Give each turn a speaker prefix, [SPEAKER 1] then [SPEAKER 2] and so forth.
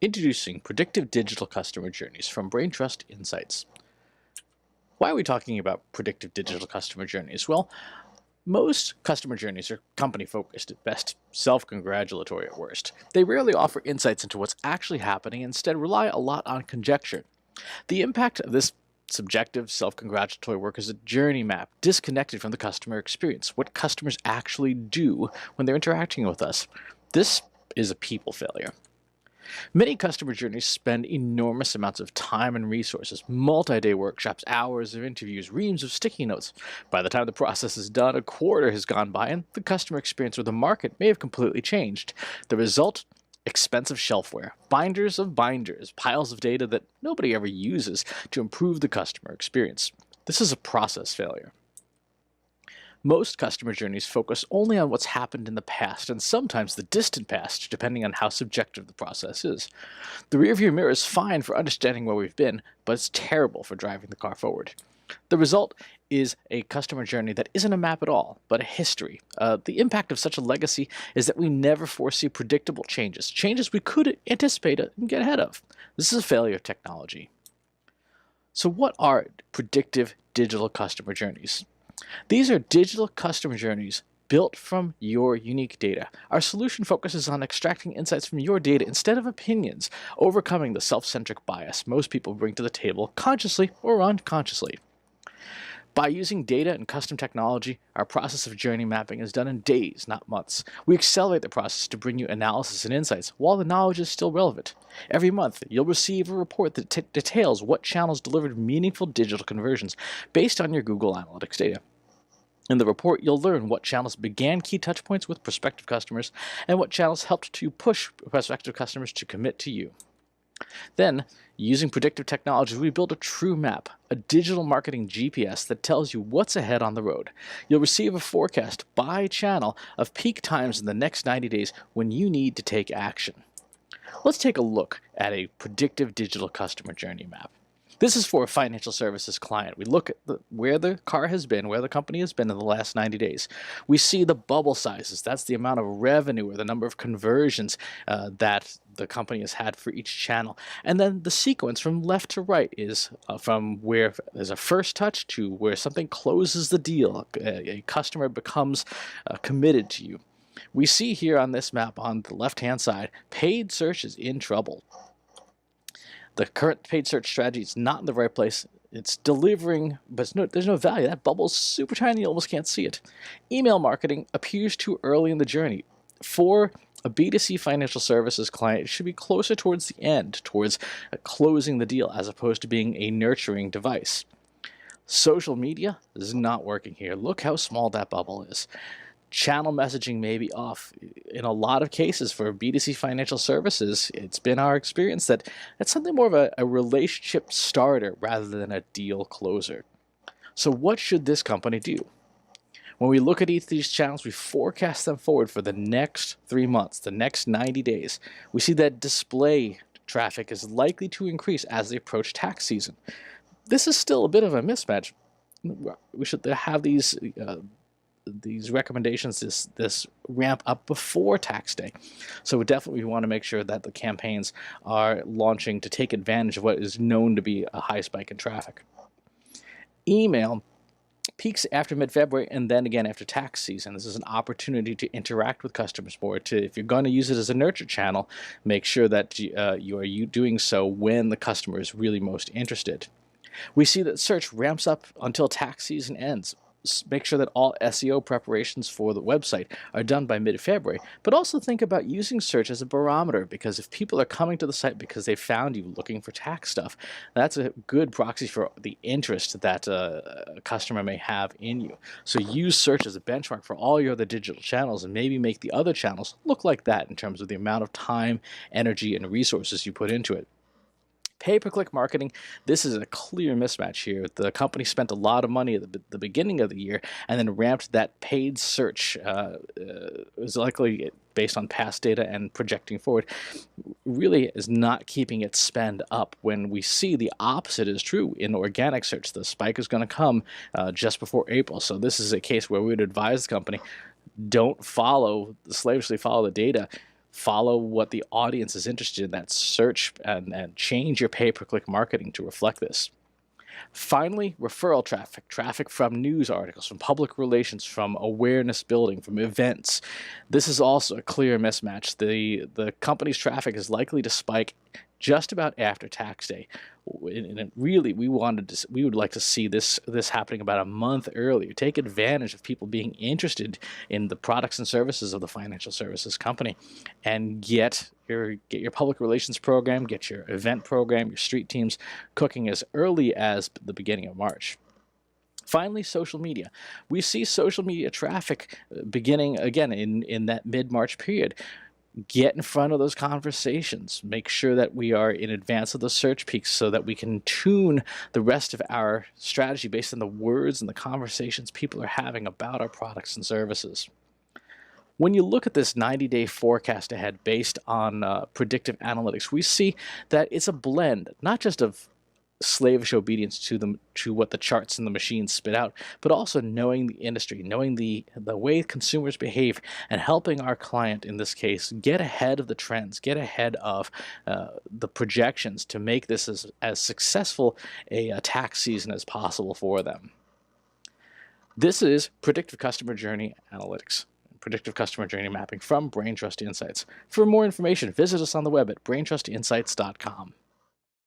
[SPEAKER 1] Introducing predictive digital customer journeys from BrainTrust Insights. Why are we talking about predictive digital customer journeys? Well, most customer journeys are company-focused at best, self-congratulatory at worst. They rarely offer insights into what's actually happening and instead rely a lot on conjecture. The impact of this subjective, self-congratulatory work is a journey map disconnected from the customer experience, what customers actually do when they're interacting with us. This is a people failure. Many customer journeys spend enormous amounts of time and resources, multi-day workshops, hours of interviews, reams of sticky notes. By the time the process is done, a quarter has gone by and the customer experience or the market may have completely changed. The result? Expensive shelfware, binders of binders, piles of data that nobody ever uses to improve the customer experience. This is a process failure. Most customer journeys focus only on what's happened in the past, and sometimes the distant past, depending on how subjective the process is. The rearview mirror is fine for understanding where we've been, but it's terrible for driving the car forward. The result is a customer journey that isn't a map at all, but a history. The impact of such a legacy is that we never foresee predictable changes we could anticipate and get ahead of. This is a failure of technology. So what are predictive digital customer journeys? These are digital customer journeys built from your unique data. Our solution focuses on extracting insights from your data instead of opinions, overcoming the self-centric bias most people bring to the table consciously or unconsciously. By using data and custom technology, our process of journey mapping is done in days, not months. We accelerate the process to bring you analysis and insights while the knowledge is still relevant. Every month, you'll receive a report that details what channels delivered meaningful digital conversions based on your Google Analytics data. In the report, you'll learn what channels began key touchpoints with prospective customers and what channels helped to push prospective customers to commit to you. Then, using predictive technology, we build a true map, a digital marketing GPS that tells you what's ahead on the road. You'll receive a forecast by channel of peak times in the next 90 days when you need to take action. Let's take a look at a predictive digital customer journey map. This is for a financial services client. We look at where the car has been, where the company has been in the last 90 days. We see the bubble sizes. That's the amount of revenue or the number of conversions that the company has had for each channel. And then the sequence from left to right is from where there's a first touch to where something closes the deal. A customer becomes committed to you. We see here on this map on the left-hand side, paid search is in trouble. The current paid search strategy is not in the right place. It's delivering, but there's no value. That bubble's super tiny, you almost can't see it. Email marketing appears too early in the journey. For a B2C financial services client, it should be closer towards the end, towards closing the deal, as opposed to being a nurturing device. Social media is not working here. Look how small that bubble is. Channel messaging may be off. In a lot of cases for B2C financial services, it's been our experience that it's something more of a relationship starter rather than a deal closer. So what should this company do? When we look at each of these channels, we forecast them forward for the next 3 months, the next 90 days. We see that display traffic is likely to increase as they approach tax season. This is still a bit of a mismatch. We should have these recommendations, this ramp up before tax day. So definitely we want to make sure that the campaigns are launching to take advantage of what is known to be a high spike in traffic. Email peaks after mid-February and then again after tax season. This is an opportunity to interact with customers more. If you're going to use it as a nurture channel, make sure that you are doing so when the customer is really most interested. We see that search ramps up until tax season ends. Make sure that all SEO preparations for the website are done by mid-February, but also think about using search as a barometer, because if people are coming to the site because they found you looking for tax stuff, that's a good proxy for the interest that a customer may have in you. So use search as a benchmark for all your other digital channels and maybe make the other channels look like that in terms of the amount of time, energy, and resources you put into it. Pay-per-click marketing, this is a clear mismatch here. The company spent a lot of money at the beginning of the year and then ramped that paid search. Is likely based on past data and projecting forward, really is not keeping its spend up when we see the opposite is true in organic search. The spike is going to come just before April. So this is a case where we would advise the company, don't slavishly follow the data. Follow what the audience is interested in, that search, and change your pay-per-click marketing to reflect this. Finally, referral traffic, traffic from news articles, from public relations, from awareness building, from events. This is also a clear mismatch. The company's traffic is likely to spike just about after tax day. And really, we would like to see this happening about a month earlier. Take advantage of people being interested in the products and services of the financial services company, and get your public relations program, get your event program, your street teams cooking as early as the beginning of March. Finally, social media. We see social media traffic beginning again in that mid-March period. Get in front of those conversations. Make sure that we are in advance of the search peaks so that we can tune the rest of our strategy based on the words and the conversations people are having about our products and services. When you look at this 90-day forecast ahead based on predictive analytics, we see that it's a blend, not just of slavish obedience to what the charts and the machines spit out, but also knowing the industry, knowing the way consumers behave, and helping our client, in this case, get ahead of the trends, get ahead of the projections to make this as successful a tax season as possible for them. This is Predictive Customer Journey Analytics, Predictive Customer Journey Mapping from Braintrust Insights. For more information, visit us on the web at braintrustinsights.com.